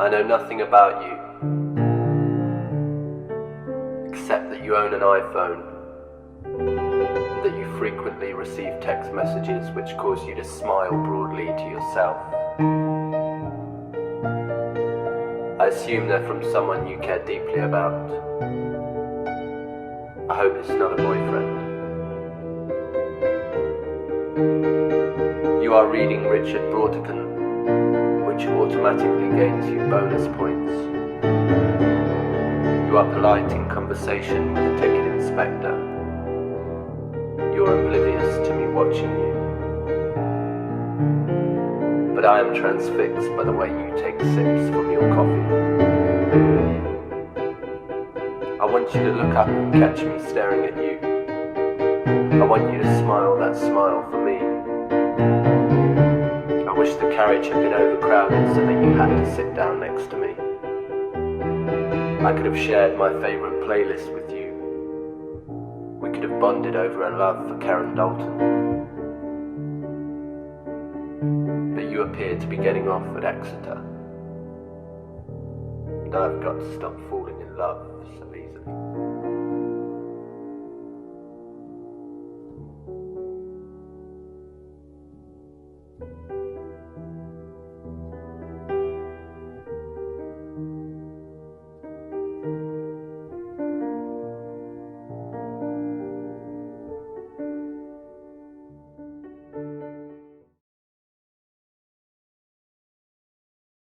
I know nothing about you, except that you own an iPhone, and that you frequently receive text messages which cause you to smile broadly to yourself. I assume they're from someone you care deeply about. I hope it's not a boyfriend. You are reading Richard Brautigan, which automatically gains you bonus points. You are polite in conversation with the ticket inspector. You're oblivious to me watching you. But I am transfixed by the way you take sips from your coffee. I want you to look up and catch me staring at you. I want you to smile that smile for me. I wish the carriage had been overcrowded so that you had to sit down next to me. I could have shared my favourite playlist with you. We could have bonded over a love for Karen Dalton. But you appear to be getting off at Exeter. And I've got to stop falling in love so easily.